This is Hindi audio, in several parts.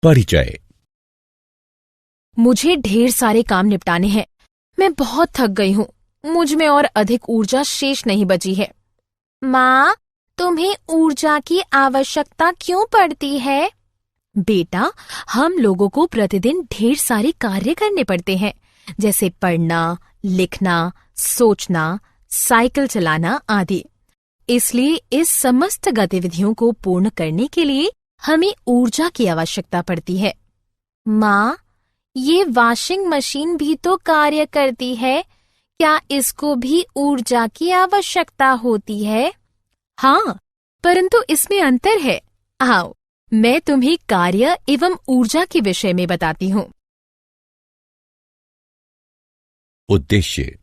परिचय। मुझे ढेर सारे काम निपटाने हैं। मैं बहुत थक गई हूँ। मुझ में और अधिक ऊर्जा शेष नहीं बची है। माँ, तुम्हें ऊर्जा की आवश्यकता क्यों पड़ती है? बेटा, हम लोगों को प्रतिदिन ढेर सारे कार्य करने पड़ते हैं, जैसे पढ़ना, लिखना, सोचना, साइकिल चलाना आदि। इसलिए इस समस्त गतिविधियों को पूर्ण करने के लिए हमें ऊर्जा की आवश्यकता पड़ती है। माँ, ये वॉशिंग मशीन भी तो कार्य करती है। क्या इसको भी ऊर्जा की आवश्यकता होती है? हाँ, परंतु इसमें अंतर है। आओ, मैं तुम्हें कार्य एवं ऊर्जा के विषय में बताती हूँ। उद्देश्य।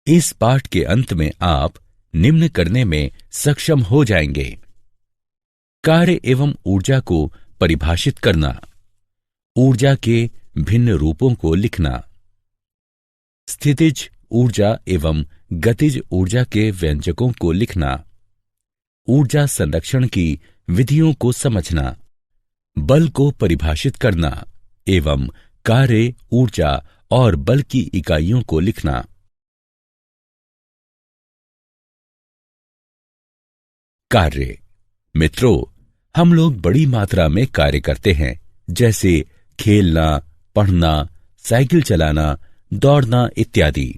इस पाठ के अंत में आप निम्न करने में सक्षम हो जाएंगे: कार्य एवं ऊर्जा को परिभाषित करना, ऊर्जा के भिन्न रूपों को लिखना, स्थितिज ऊर्जा एवं गतिज ऊर्जा के व्यंजकों को लिखना, ऊर्जा संरक्षण की विधियों को समझना, बल को परिभाषित करना एवं कार्य, ऊर्जा और बल की इकाइयों को लिखना। कार्य। मित्रों, हम लोग बड़ी मात्रा में कार्य करते हैं, जैसे खेलना, पढ़ना, साइकिल चलाना, दौड़ना इत्यादि।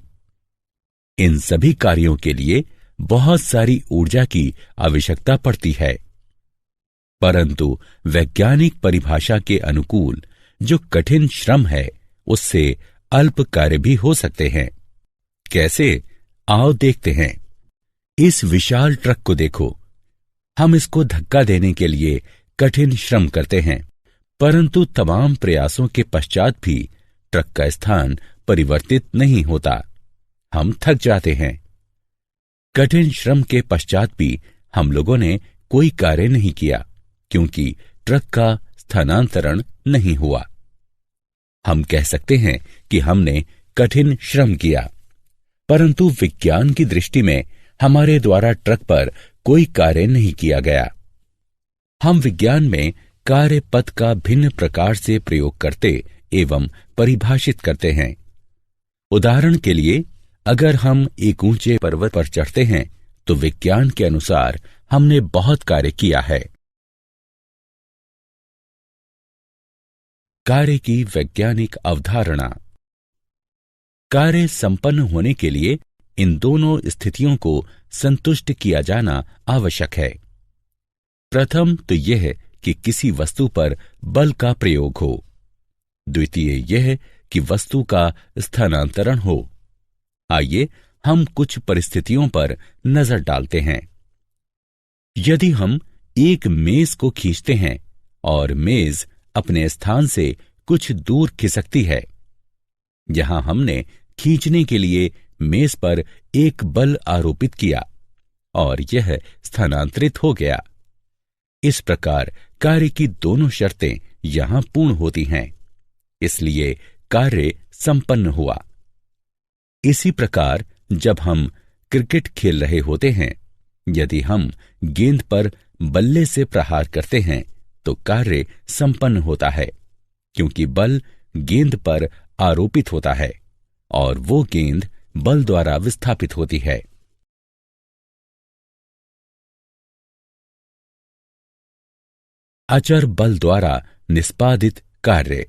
इन सभी कार्यों के लिए बहुत सारी ऊर्जा की आवश्यकता पड़ती है, परंतु वैज्ञानिक परिभाषा के अनुकूल जो कठिन श्रम है, उससे अल्प कार्य भी हो सकते हैं। कैसे? आओ देखते हैं। इस विशाल ट्रक को देखो। हम इसको धक्का देने के लिए कठिन श्रम करते हैं, परंतु तमाम प्रयासों के पश्चात भी ट्रक का स्थान परिवर्तित नहीं होता। हम थक जाते हैं। कठिन श्रम के पश्चात भी हम लोगों ने कोई कार्य नहीं किया, क्योंकि ट्रक का स्थानांतरण नहीं हुआ। हम कह सकते हैं कि हमने कठिन श्रम किया, परंतु विज्ञान की दृष्टि में हमारे द्वारा ट्रक पर कोई कार्य नहीं किया गया। हम विज्ञान में कार्य पथ का भिन्न प्रकार से प्रयोग करते एवं परिभाषित करते हैं। उदाहरण के लिए, अगर हम एक ऊंचे पर्वत पर चढ़ते हैं तो विज्ञान के अनुसार हमने बहुत कार्य किया है। कार्य की वैज्ञानिक अवधारणा। कार्य संपन्न होने के लिए इन दोनों स्थितियों को संतुष्ट किया जाना आवश्यक है। प्रथम तो यह कि किसी वस्तु पर बल का प्रयोग हो। द्वितीय यह कि वस्तु का स्थानांतरण हो। आइए हम कुछ परिस्थितियों पर नजर डालते हैं। यदि हम एक मेज को खींचते हैं और मेज अपने स्थान से कुछ दूर खिसकती है, यहां हमने खींचने के लिए मेज पर एक बल आरोपित किया और यह स्थानांतरित हो गया। इस प्रकार कार्य की दोनों शर्तें यहां पूर्ण होती हैं, इसलिए कार्य संपन्न हुआ। इसी प्रकार जब हम क्रिकेट खेल रहे होते हैं, यदि हम गेंद पर बल्ले से प्रहार करते हैं तो कार्य संपन्न होता है, क्योंकि बल गेंद पर आरोपित होता है और वो गेंद बल द्वारा विस्थापित होती है। अचर बल द्वारा निष्पादित कार्य।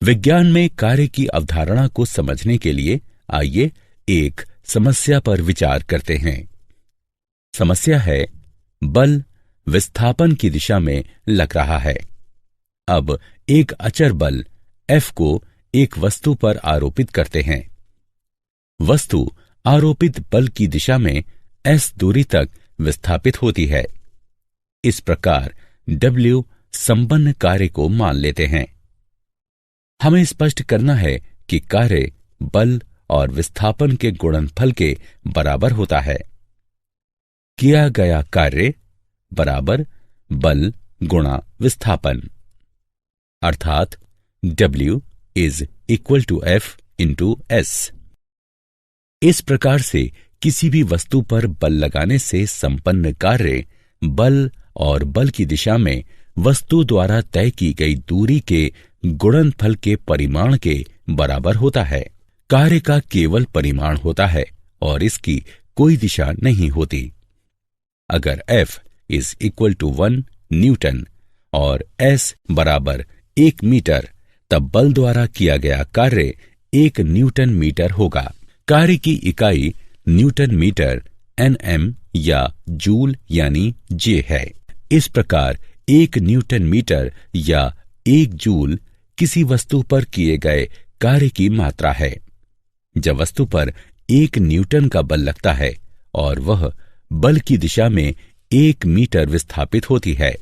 विज्ञान में कार्य की अवधारणा को समझने के लिए आइए एक समस्या पर विचार करते हैं। समस्या है, बल विस्थापन की दिशा में लग रहा है। अब एक अचर बल F को एक वस्तु पर आरोपित करते हैं। वस्तु आरोपित बल की दिशा में S दूरी तक विस्थापित होती है। इस प्रकार W संपन्न कार्य को मान लेते हैं। हमें स्पष्ट करना है कि कार्य बल और विस्थापन के गुणनफल के बराबर होता है। किया गया कार्य बराबर बल गुणा विस्थापन, अर्थात W is equal to F into S। इस प्रकार से किसी भी वस्तु पर बल लगाने से संपन्न कार्य बल और बल की दिशा में वस्तु द्वारा तय की गई दूरी के गुणनफल के परिमाण के बराबर होता है। कार्य का केवल परिमाण होता है और इसकी कोई दिशा नहीं होती। अगर F is equal to 1 newton और S बराबर 1 मीटर, तब बल द्वारा किया गया कार्य 1 न्यूटन मीटर होगा। कार्य की इकाई न्यूटन मीटर, Nm या जूल यानी J है। इस प्रकार 1 न्यूटन मीटर या 1 जूल किसी वस्तु पर किए गए कार्य की मात्रा है। जब वस्तु पर 1 न्यूटन का बल लगता है और वह बल की दिशा में 1 मीटर विस्थापित होती है।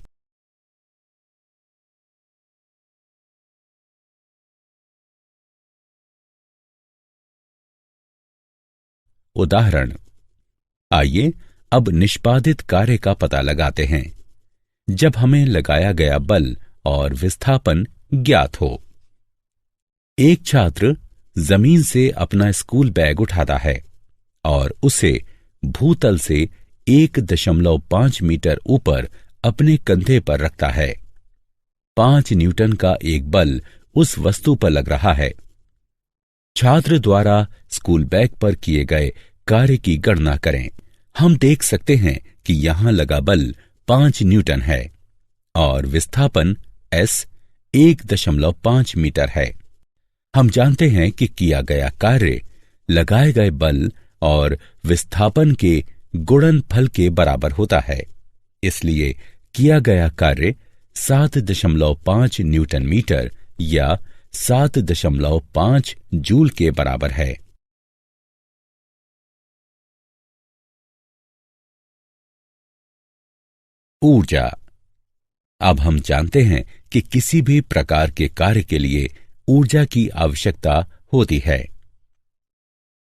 उदाहरण, आइए अब निष्पादित कार्य का पता लगाते हैं जब हमें लगाया गया बल और विस्थापन ज्ञात हो। एक छात्र जमीन से अपना स्कूल बैग उठाता है और उसे भूतल से 1.5 मीटर ऊपर अपने कंधे पर रखता है। 5 न्यूटन का एक बल उस वस्तु पर लग रहा है। छात्र द्वारा स्कूल बैग पर किए गए कार्य की गणना करें। हम देख सकते हैं कि यहां लगा बल 5 न्यूटन है और विस्थापन S 1.5 मीटर है। हम जानते हैं कि किया गया कार्य लगाए गए बल और विस्थापन के गुणनफल के बराबर होता है। इसलिए किया गया कार्य 7.5 न्यूटन मीटर या 7.5 जूल के बराबर है। ऊर्जा। अब हम जानते हैं कि किसी भी प्रकार के कार्य के लिए ऊर्जा की आवश्यकता होती है।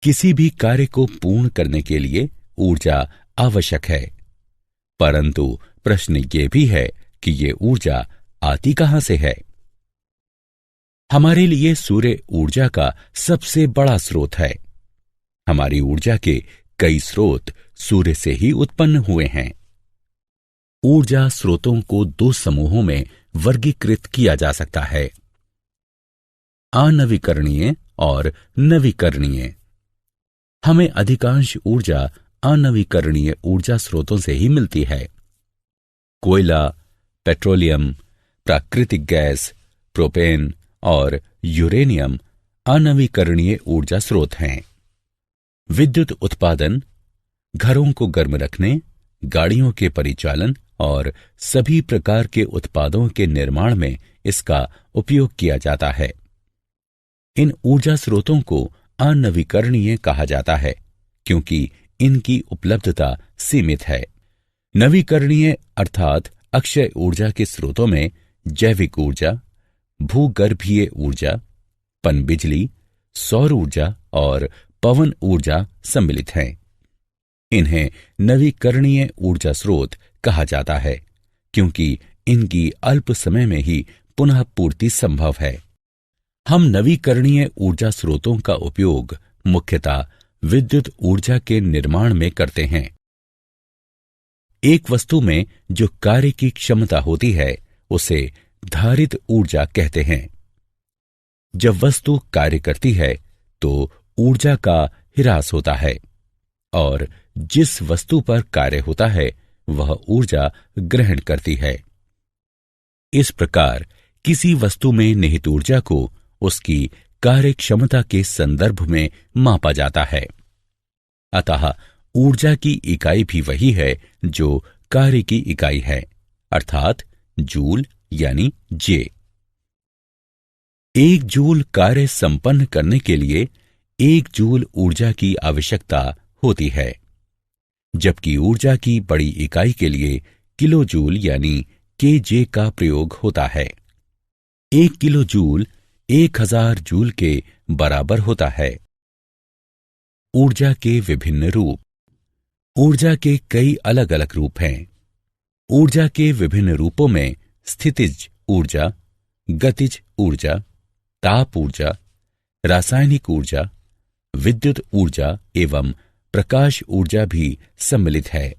किसी भी कार्य को पूर्ण करने के लिए ऊर्जा आवश्यक है, परंतु प्रश्न ये भी है कि ये ऊर्जा आती कहां से है। हमारे लिए सूर्य ऊर्जा का सबसे बड़ा स्रोत है। हमारी ऊर्जा के कई स्रोत सूर्य से ही उत्पन्न हुए हैं। ऊर्जा स्रोतों को 2 समूहों में वर्गीकृत किया जा सकता है, अनवीकरणीय और नवीकरणीय। हमें अधिकांश ऊर्जा अनवीकरणीय ऊर्जा स्रोतों से ही मिलती है। कोयला, पेट्रोलियम, प्राकृतिक गैस, प्रोपेन और यूरेनियम अनवीकरणीय ऊर्जा स्रोत हैं। विद्युत उत्पादन, घरों को गर्म रखने, गाड़ियों के परिचालन और सभी प्रकार के उत्पादों के निर्माण में इसका उपयोग किया जाता है। इन ऊर्जा स्रोतों को अनवीकरणीय कहा जाता है क्योंकि इनकी उपलब्धता सीमित है। नवीकरणीय अर्थात अक्षय ऊर्जा के स्रोतों में जैविक ऊर्जा, भूगर्भीय ऊर्जा, पनबिजली, सौर ऊर्जा और पवन ऊर्जा सम्मिलित हैं। इन्हें नवीकरणीय ऊर्जा स्रोत कहा जाता है क्योंकि इनकी अल्प समय में ही पुनः पूर्ति संभव है। हम नवीकरणीय ऊर्जा स्रोतों का उपयोग मुख्यतः विद्युत ऊर्जा के निर्माण में करते हैं। एक वस्तु में जो कार्य की क्षमता होती है उसे धारित ऊर्जा कहते हैं। जब वस्तु कार्य करती है तो ऊर्जा का ह्रास होता है और जिस वस्तु पर कार्य होता है वह ऊर्जा ग्रहण करती है। इस प्रकार किसी वस्तु में निहित ऊर्जा को उसकी कार्य क्षमता के संदर्भ में मापा जाता है। अतः ऊर्जा की इकाई भी वही है जो कार्य की इकाई है, अर्थात जूल यानी J। 1 जूल कार्य संपन्न करने के लिए 1 जूल ऊर्जा की आवश्यकता होती है, जबकि ऊर्जा की बड़ी इकाई के लिए किलो जूल यानी kJ का प्रयोग होता है। 1 किलो जूल 1000 जूल के बराबर होता है। ऊर्जा के विभिन्न रूप। ऊर्जा के कई अलग अलग रूप हैं। ऊर्जा के विभिन्न रूपों में स्थितिज ऊर्जा, गतिज ऊर्जा, ताप ऊर्जा, रासायनिक ऊर्जा, विद्युत ऊर्जा एवं प्रकाश ऊर्जा भी सम्मिलित है।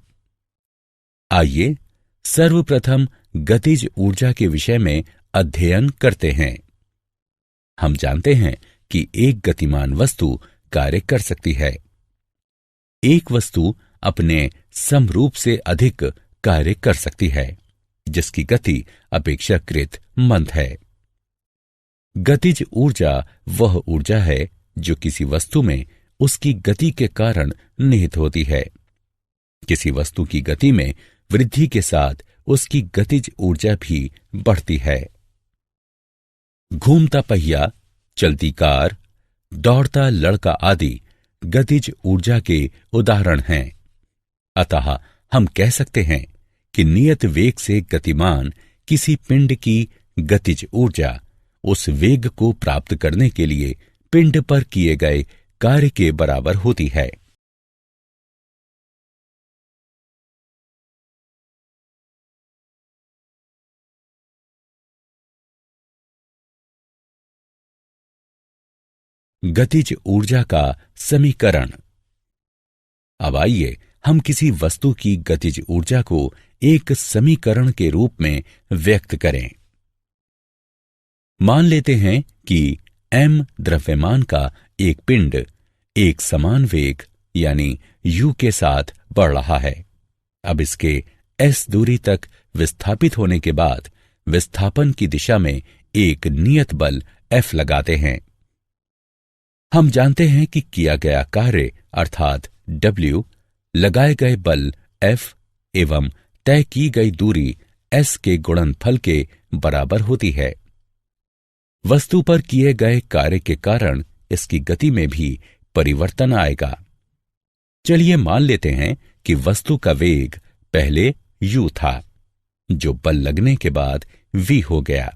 आइए सर्वप्रथम गतिज ऊर्जा के विषय में अध्ययन करते हैं। हम जानते हैं कि एक गतिमान वस्तु कार्य कर सकती है। एक वस्तु अपने समरूप से अधिक कार्य कर सकती है, जिसकी गति अपेक्षाकृत मंद है। गतिज ऊर्जा वह ऊर्जा है जो किसी वस्तु में उसकी गति के कारण निहित होती है। किसी वस्तु की गति में वृद्धि के साथ उसकी गतिज ऊर्जा भी बढ़ती है। घूमता पहिया, चलती कार, दौड़ता लड़का आदि गतिज ऊर्जा के उदाहरण हैं। अतः हम कह सकते हैं कि नियत वेग से गतिमान किसी पिंड की गतिज ऊर्जा उस वेग को प्राप्त करने के लिए पिंड पर किए गए कार्य के बराबर होती है। गतिज ऊर्जा का समीकरण। अब आइए हम किसी वस्तु की गतिज ऊर्जा को एक समीकरण के रूप में व्यक्त करें। मान लेते हैं कि m द्रव्यमान का एक पिंड एक समान वेग यानी u के साथ बढ़ रहा है। अब इसके s दूरी तक विस्थापित होने के बाद विस्थापन की दिशा में एक नियत बल F लगाते हैं। हम जानते हैं कि किया गया कार्य अर्थात W लगाए गए बल F एवं तय की गई दूरी S के गुणनफल के बराबर होती है। वस्तु पर किए गए कार्य के कारण इसकी गति में भी परिवर्तन आएगा। चलिए मान लेते हैं कि वस्तु का वेग पहले u था, जो बल लगने के बाद v हो गया।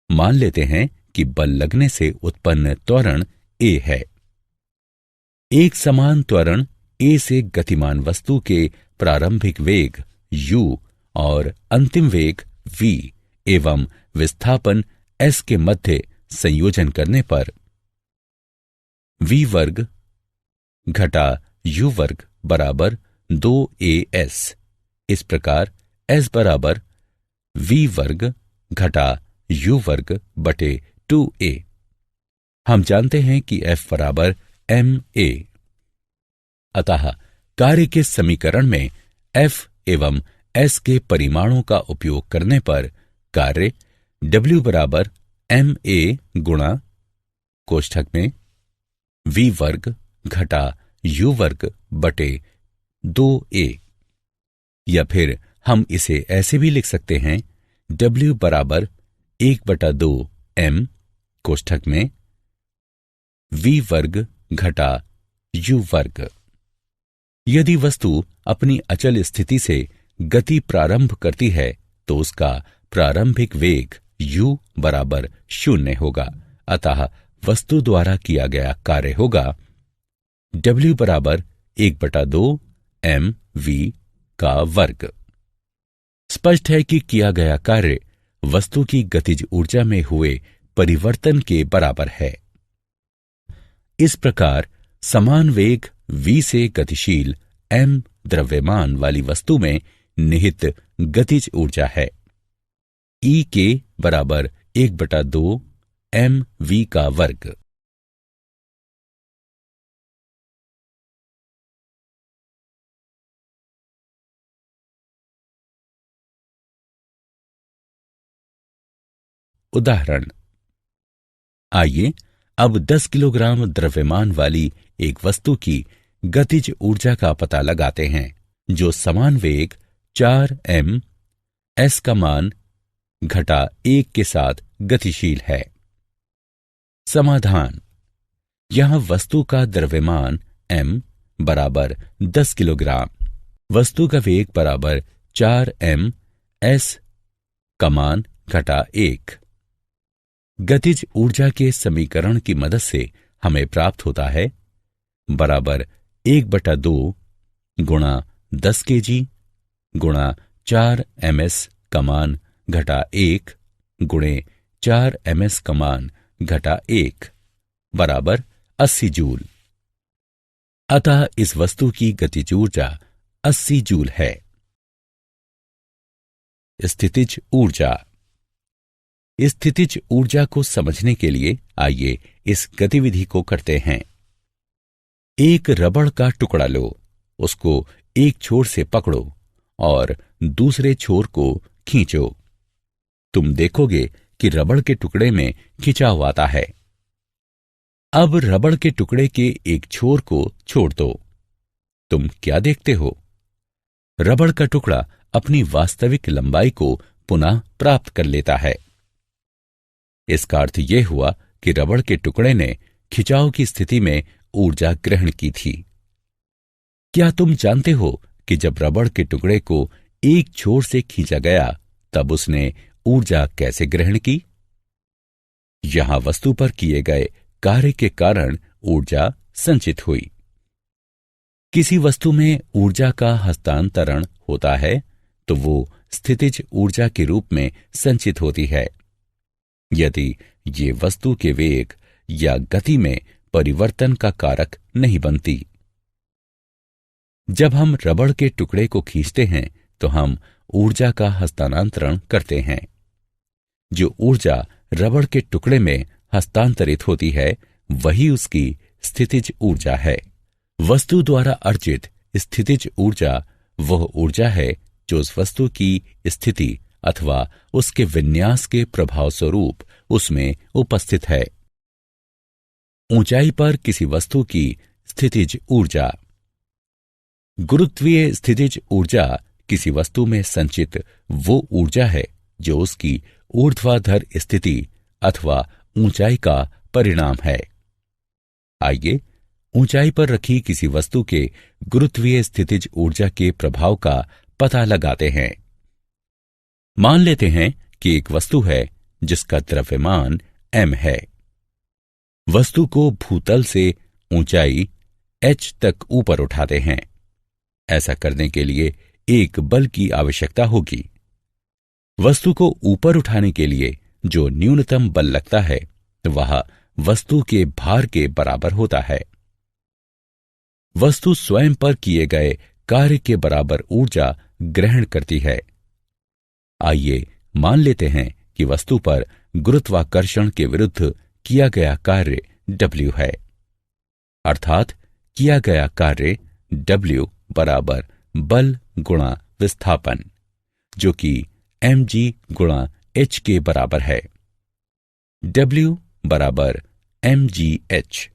मान लेते हैं कि बल लगने से उत्पन्न त्वरण a है। एक समान त्वरण a से गतिमान वस्तु के प्रारंभिक वेग u और अंतिम वेग v एवं विस्थापन s के मध्य संयोजन करने पर v वर्ग घटा u वर्ग बराबर 2as। इस प्रकार s बराबर v वर्ग घटा u वर्ग बटे 2a। हम जानते हैं कि F बराबर ma। अतः कार्य के समीकरण में F एवं S के परिमाणों का उपयोग करने पर कार्य W बराबर ma गुणा कोष्ठक में v वर्ग घटा u वर्ग बटे 2a, या फिर हम इसे ऐसे भी लिख सकते हैं W बराबर 1/2 m कोष्ठक में v वर्ग घटा u वर्ग। यदि वस्तु अपनी अचल स्थिति से गति प्रारंभ करती है तो उसका प्रारंभिक वेग u बराबर 0 होगा। अतः वस्तु द्वारा किया गया कार्य होगा W बराबर 1/2 m v का वर्ग। स्पष्ट है कि किया गया कार्य वस्तु की गतिज ऊर्जा में हुए परिवर्तन के बराबर है। इस प्रकार समान वेग v से गतिशील m द्रव्यमान वाली वस्तु में निहित गतिज ऊर्जा है। E के बराबर 1/2 m v का वर्ग। उदाहरण। आइए अब 10 किलोग्राम द्रव्यमान वाली एक वस्तु की गतिज ऊर्जा का पता लगाते हैं, जो समान वेग 4m s का मान घटा 1 के साथ गतिशील है। समाधान। यहां वस्तु का द्रव्यमान m बराबर 10 किलोग्राम, वस्तु का वेग बराबर 4m s का मान घटा 1। गतिज ऊर्जा के समीकरण की मदद से हमें प्राप्त होता है बराबर 1/2 गुणा 10 kg गुणा 4 ms का मान घटा 1 गुणे 4 ms का मान घटा 1 बराबर 80 जूल। अतः इस वस्तु की गतिज ऊर्जा 80 जूल है। स्थितिज ऊर्जा। स्थितिज ऊर्जा को समझने के लिए आइए इस गतिविधि को करते हैं। एक रबड़ का टुकड़ा लो, उसको एक छोर से पकड़ो और दूसरे छोर को खींचो। तुम देखोगे कि रबड़ के टुकड़े में खिंचाव आता है। अब रबड़ के टुकड़े के एक छोर को छोड़ दो। तुम क्या देखते हो? रबड़ का टुकड़ा अपनी वास्तविक लंबाई को पुनः प्राप्त कर लेता है। इसका अर्थ यह हुआ कि रबड़ के टुकड़े ने खिंचाव की स्थिति में ऊर्जा ग्रहण की थी। क्या तुम जानते हो कि जब रबड़ के टुकड़े को एक छोर से खींचा गया तब उसने ऊर्जा कैसे ग्रहण की? यहां वस्तु पर किए गए कार्य के कारण ऊर्जा संचित हुई। किसी वस्तु में ऊर्जा का हस्तांतरण होता है तो वो स्थितिज ऊर्जा के रूप में संचित होती है। यदि ये वस्तु के वेग या गति में परिवर्तन का कारक नहीं बनती। जब हम रबड़ के टुकड़े को खींचते हैं तो हम ऊर्जा का हस्तांतरण करते हैं। जो ऊर्जा रबड़ के टुकड़े में हस्तांतरित होती है वही उसकी स्थितिज ऊर्जा है। वस्तु द्वारा अर्जित स्थितिज ऊर्जा वह ऊर्जा है जो उस वस्तु की स्थिति अथवा उसके विन्यास के प्रभाव स्वरूप उसमें उपस्थित है। ऊंचाई पर किसी वस्तु की स्थितिज ऊर्जा। गुरुत्वीय स्थितिज ऊर्जा किसी वस्तु में संचित वो ऊर्जा है जो उसकी ऊर्ध्वाधर स्थिति अथवा ऊंचाई का परिणाम है। आइए ऊंचाई पर रखी किसी वस्तु के गुरुत्वीय स्थितिज ऊर्जा के प्रभाव का पता लगाते हैं। मान लेते हैं कि एक वस्तु है जिसका द्रव्यमान m है। वस्तु को भूतल से ऊंचाई h तक ऊपर उठाते हैं। ऐसा करने के लिए एक बल की आवश्यकता होगी। वस्तु को ऊपर उठाने के लिए जो न्यूनतम बल लगता है वह वस्तु के भार के बराबर होता है। वस्तु स्वयं पर किए गए कार्य के बराबर ऊर्जा ग्रहण करती है। आइए मान लेते हैं कि वस्तु पर गुरुत्वाकर्षण के विरुद्ध किया गया कार्य W है, अर्थात किया गया कार्य W बराबर बल गुणा विस्थापन, जो कि mg गुणा h के बराबर है। W बराबर mgh।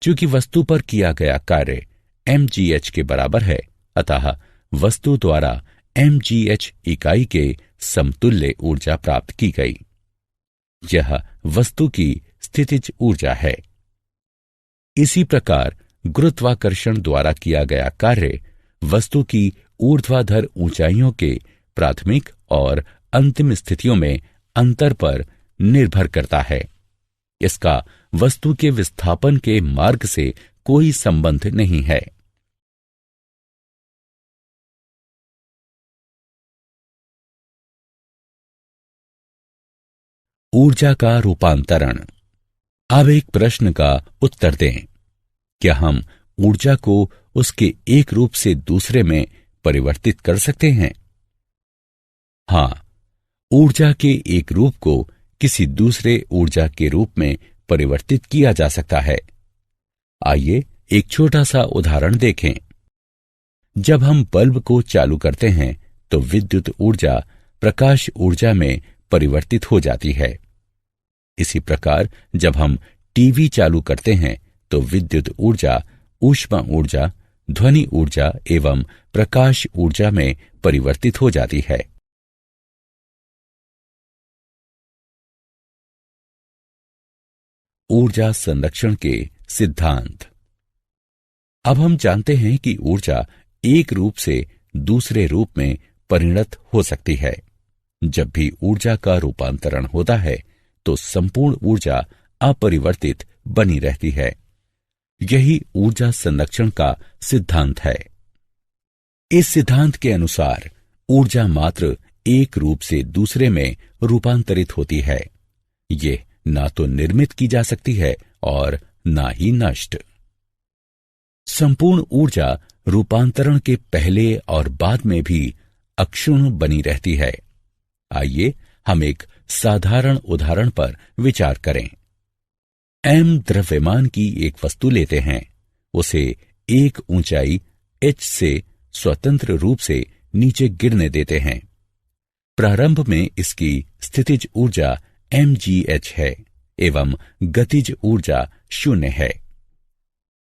चूंकि वस्तु पर किया गया कार्य mgh के बराबर है, अतः वस्तु द्वारा mgh इकाई के समतुल्य ऊर्जा प्राप्त की गई। यह वस्तु की स्थितिज ऊर्जा है। इसी प्रकार गुरुत्वाकर्षण द्वारा किया गया कार्य वस्तु की ऊर्ध्वाधर ऊंचाइयों के प्राथमिक और अंतिम स्थितियों में अंतर पर निर्भर करता है। इसका वस्तु के विस्थापन के मार्ग से कोई संबंध नहीं है। ऊर्जा का रूपांतरण। अब एक प्रश्न का उत्तर दें। क्या हम ऊर्जा को उसके एक रूप से दूसरे में परिवर्तित कर सकते हैं? हां, ऊर्जा के एक रूप को किसी दूसरे ऊर्जा के रूप में परिवर्तित किया जा सकता है। आइए एक छोटा सा उदाहरण देखें। जब हम बल्ब को चालू करते हैं तो विद्युत ऊर्जा प्रकाश ऊर्जा में परिवर्तित हो जाती है। इसी प्रकार जब हम टीवी चालू करते हैं तो विद्युत ऊर्जा ऊष्मा ऊर्जा, ध्वनि ऊर्जा एवं प्रकाश ऊर्जा में परिवर्तित हो जाती है। ऊर्जा संरक्षण के सिद्धांत। अब हम जानते हैं कि ऊर्जा एक रूप से दूसरे रूप में परिणत हो सकती है। जब भी ऊर्जा का रूपांतरण होता है तो संपूर्ण ऊर्जा अपरिवर्तित बनी रहती है। यही ऊर्जा संरक्षण का सिद्धांत है। इस सिद्धांत के अनुसार ऊर्जा मात्र एक रूप से दूसरे में रूपांतरित होती है। ये ना तो निर्मित की जा सकती है और ना ही नष्ट। संपूर्ण ऊर्जा रूपांतरण के पहले और बाद में भी अक्षुण्ण बनी रहती है। आइए हम एक साधारण उदाहरण पर विचार करें। m द्रव्यमान की एक वस्तु लेते हैं, उसे एक ऊंचाई h से स्वतंत्र रूप से नीचे गिरने देते हैं। प्रारंभ में इसकी स्थितिज ऊर्जा mgh है एवं गतिज ऊर्जा 0 है।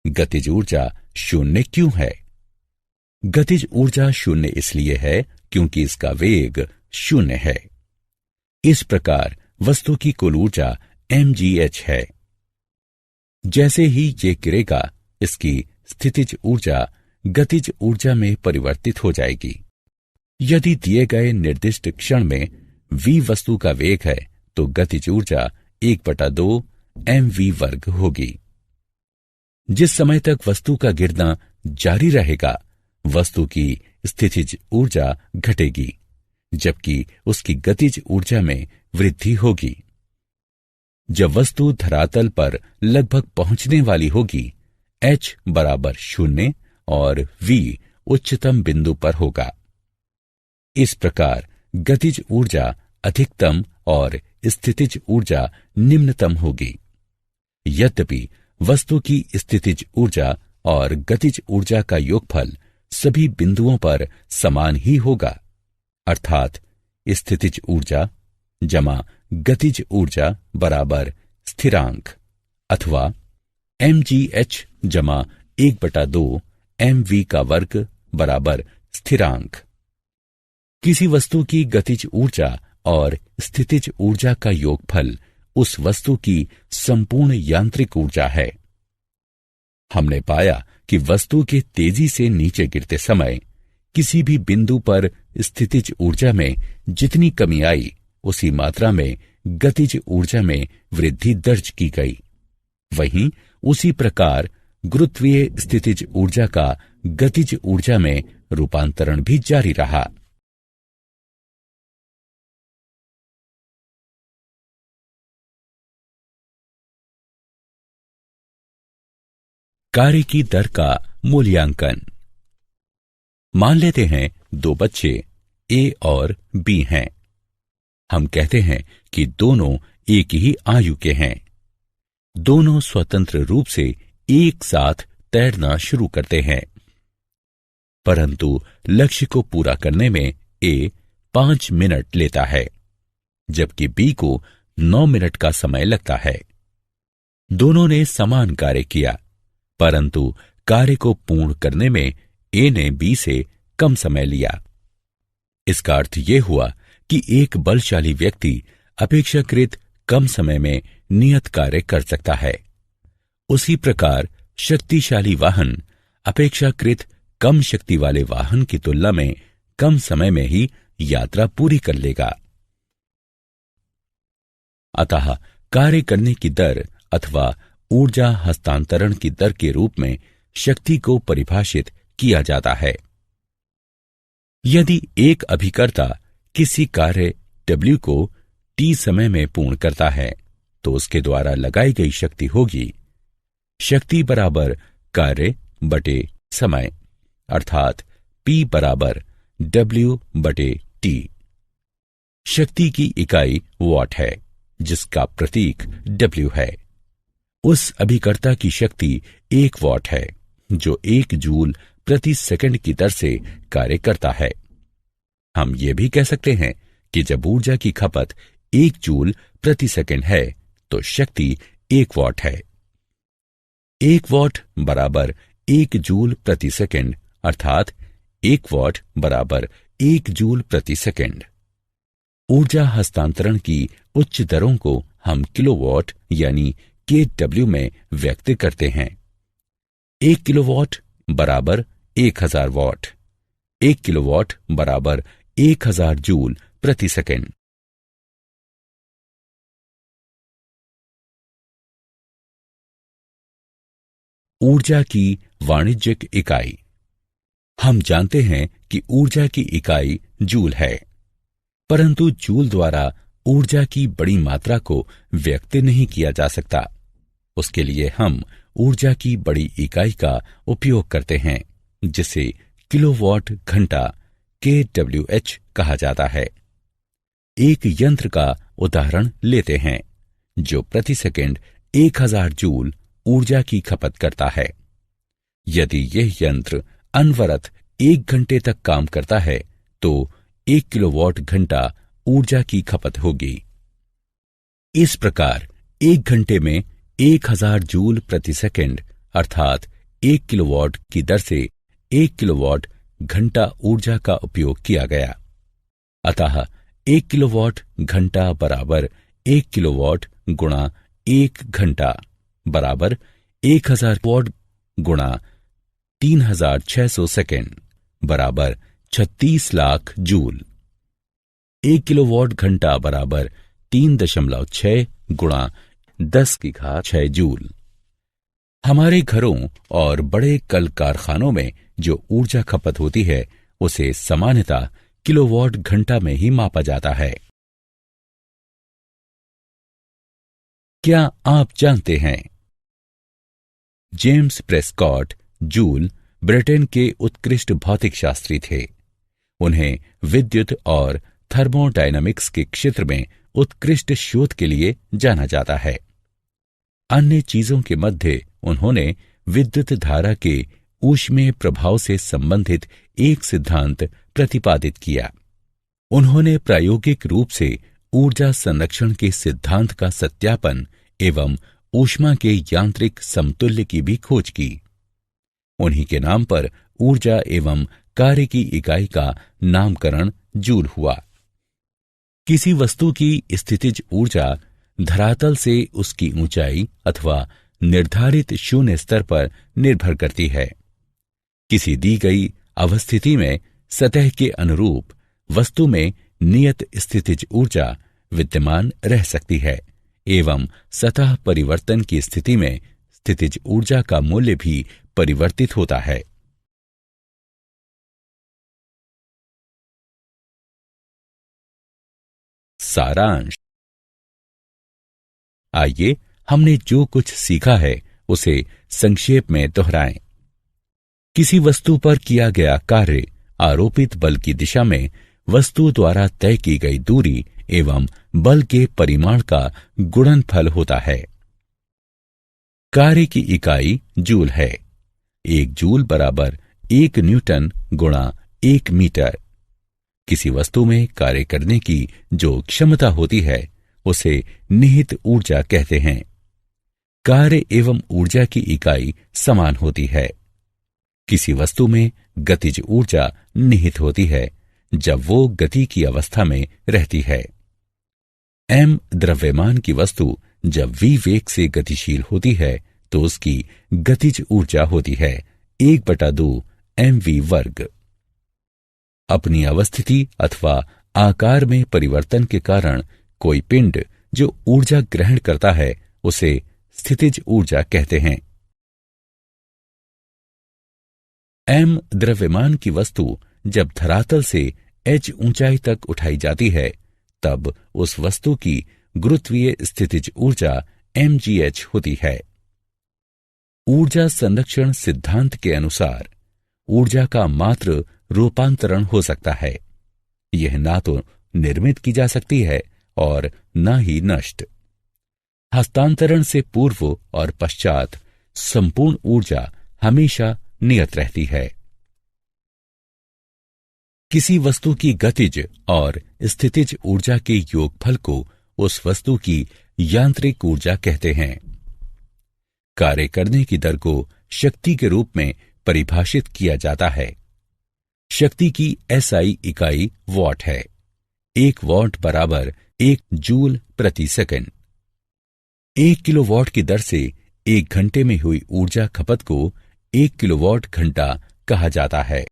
गतिज ऊर्जा 0 क्यों है? गतिज ऊर्जा 0 इसलिए है क्योंकि इसका वेग 0 है। इस प्रकार वस्तु की कुल ऊर्जा mgh है। जैसे ही ये गिरेगा, इसकी स्थितिज ऊर्जा गतिज ऊर्जा में परिवर्तित हो जाएगी। यदि दिए गए निर्दिष्ट क्षण में v वस्तु का वेग है तो गतिज ऊर्जा 1/2 mv वर्ग होगी। जिस समय तक वस्तु का गिरना जारी रहेगा, वस्तु की स्थितिज ऊर्जा घटेगी, जबकि उसकी गतिज ऊर्जा में वृद्धि होगी। जब वस्तु धरातल पर लगभग पहुंचने वाली होगी, h बराबर 0 और v उच्चतम बिंदु पर होगा। इस प्रकार गतिज ऊर्जा अधिकतम और स्थितिज ऊर्जा निम्नतम होगी। यद्यपि वस्तु की स्थितिज ऊर्जा और गतिज ऊर्जा का योगफल सभी बिंदुओं पर समान ही होगा, अर्थात स्थितिज ऊर्जा जमा गतिज ऊर्जा बराबर स्थिरांक, अथवा mgh जमा 1/2 mv का वर्ग बराबर स्थिरांक। किसी वस्तु की गतिज ऊर्जा और स्थितिज ऊर्जा का योगफल उस वस्तु की संपूर्ण यांत्रिक ऊर्जा है। हमने पाया कि वस्तु के तेजी से नीचे गिरते समय किसी भी बिंदु पर स्थितिज ऊर्जा में जितनी कमी आई, उसी मात्रा में गतिज ऊर्जा में वृद्धि दर्ज की गई। वहीं उसी प्रकार गुरुत्वीय स्थितिज ऊर्जा का गतिज ऊर्जा में रूपांतरण भी जारी रहा। कार्य की दर का मूल्यांकन। मान लेते हैं 2 बच्चे A और B हैं। हम कहते हैं कि दोनों एक ही आयु के हैं। दोनों स्वतंत्र रूप से एक साथ तैरना शुरू करते हैं, परंतु लक्ष्य को पूरा करने में A 5 मिनट लेता है, जबकि B को 9 मिनट का समय लगता है। दोनों ने समान कार्य किया, परंतु कार्य को पूर्ण करने में A ने B से कम समय लिया। इसका अर्थ यह हुआ कि एक बलशाली व्यक्ति अपेक्षाकृत कम समय में नियत कार्य कर सकता है। उसी प्रकार शक्तिशाली वाहन अपेक्षाकृत कम शक्ति वाले वाहन की तुलना में कम समय में ही यात्रा पूरी कर लेगा। अतः कार्य करने की दर अथवा ऊर्जा हस्तांतरण की दर के रूप में शक्ति को परिभाषित किया जाता है। यदि एक अभिकर्ता किसी कार्य W को T समय में पूर्ण करता है, तो उसके द्वारा लगाई गई शक्ति होगी शक्ति बराबर कार्य बटे समय, अर्थात P बराबर W बटे T। शक्ति की इकाई वॉट है, जिसका प्रतीक W है। उस अभिकर्ता की शक्ति 1 वॉट है, जो 1 जूल प्रति सेकंड की दर से कार्य करता है। हम ये भी कह सकते हैं कि जब ऊर्जा की खपत 1 जूल प्रति सेकंड है, तो शक्ति 1 वॉट है। 1 वॉट बराबर 1 जूल प्रति सेकंड, अर्थात 1 वॉट बराबर 1 जूल प्रति सेकंड। ऊर्जा हस्तांतरण की उच्च दरों को हम किलोवाट यानी kW में व्यक्त करते हैं। 1 किलोवाट बराबर 1000 वॉट। 1 किलोवाट बराबर 1000 जूल प्रति सेकंड। ऊर्जा की वाणिज्यिक इकाई। हम जानते हैं कि ऊर्जा की इकाई जूल है, परंतु जूल द्वारा ऊर्जा की बड़ी मात्रा को व्यक्त नहीं किया जा सकता। उसके लिए हम ऊर्जा की बड़ी इकाई का उपयोग करते हैं, जिसे किलोवाट घंटा kWh कहा जाता है। एक यंत्र का उदाहरण लेते हैं जो प्रति सेकंड 1000 जूल ऊर्जा की खपत करता है। यदि यह यंत्र अनवरत 1 घंटे तक काम करता है तो 1 किलोवाट घंटा ऊर्जा की खपत होगी। इस प्रकार 1 घंटे में 1000 जूल प्रति सेकंड अर्थात 1 किलोवाट की दर से 1 किलोवाट घंटा ऊर्जा का उपयोग किया गया। अतः 1 किलोवाट घंटा बराबर 1 किलोवाट गुणा 1 घंटा बराबर 1000 वाट गुणा 3600 सेकेंड बराबर 36 लाख जूल। 1 किलोवाट घंटा बराबर 3.6 गुणा 10⁶ जूल। हमारे घरों और बड़े कल कारखानों में जो ऊर्जा खपत होती है उसे सामान्यतः किलोवाट घंटा में ही मापा जाता है। क्या आप जानते हैं जेम्स प्रेस्कॉट जूल ब्रिटेन के उत्कृष्ट भौतिक शास्त्री थे। उन्हें विद्युत और थर्मोडायनामिक्स के क्षेत्र में उत्कृष्ट शोध के लिए जाना जाता है। अन्य चीजों के मध्य उन्होंने विद्युत धारा के ऊष्मीय प्रभाव से संबंधित एक सिद्धांत प्रतिपादित किया। उन्होंने प्रायोगिक रूप से ऊर्जा संरक्षण के सिद्धांत का सत्यापन एवं ऊष्मा के यांत्रिक समतुल्य की भी खोज की। उन्हीं के नाम पर ऊर्जा एवं कार्य की इकाई का नामकरण जूल हुआ। किसी वस्तु की स्थितिज ऊर्जा धरातल से उसकी ऊंचाई अथवा निर्धारित शून्य स्तर पर निर्भर करती है। किसी दी गई अवस्थिति में सतह के अनुरूप वस्तु में नियत स्थितिज ऊर्जा विद्यमान रह सकती है एवं सतह परिवर्तन की स्थिति में स्थितिज ऊर्जा का मूल्य भी परिवर्तित होता है। सारांश। आइए हमने जो कुछ सीखा है उसे संक्षेप में दोहराएं। किसी वस्तु पर किया गया कार्य आरोपित बल की दिशा में वस्तु द्वारा तय की गई दूरी एवं बल के परिमाण का गुणनफल होता है। कार्य की इकाई जूल है। 1 जूल बराबर 1 न्यूटन गुणा 1 मीटर। किसी वस्तु में कार्य करने की जो क्षमता होती है उसे निहित ऊर्जा कहते हैं। कार्य एवं ऊर्जा की इकाई समान होती है। किसी वस्तु में गतिज ऊर्जा निहित होती है जब वो गति की अवस्था में रहती है। m द्रव्यमान की वस्तु जब v वेग से गतिशील होती है तो उसकी गतिज ऊर्जा होती है 1/2 mv वर्ग। अपनी अवस्थिति अथवा आकार में परिवर्तन के कारण कोई पिंड जो ऊर्जा ग्रहण करता है उसे स्थितिज ऊर्जा कहते हैं। m द्रव्यमान की वस्तु जब धरातल से h ऊंचाई तक उठाई जाती है तब उस वस्तु की गुरुत्वीय स्थितिज ऊर्जा mgh होती है। ऊर्जा संरक्षण सिद्धांत के अनुसार ऊर्जा का मात्र रूपांतरण हो सकता है। यह ना तो निर्मित की जा सकती है और न ही नष्ट। हस्तांतरण से पूर्व और पश्चात संपूर्ण ऊर्जा हमेशा नियत रहती है। किसी वस्तु की गतिज और स्थितिज ऊर्जा के योगफल को उस वस्तु की यांत्रिक ऊर्जा कहते हैं। कार्य करने की दर को शक्ति के रूप में परिभाषित किया जाता है। शक्ति की SI इकाई वॉट है। 1 वॉट बराबर 1 जूल प्रति सेकंड। 1 किलोवाट की दर से 1 घंटे में हुई ऊर्जा खपत को 1 किलोवाट घंटा कहा जाता है।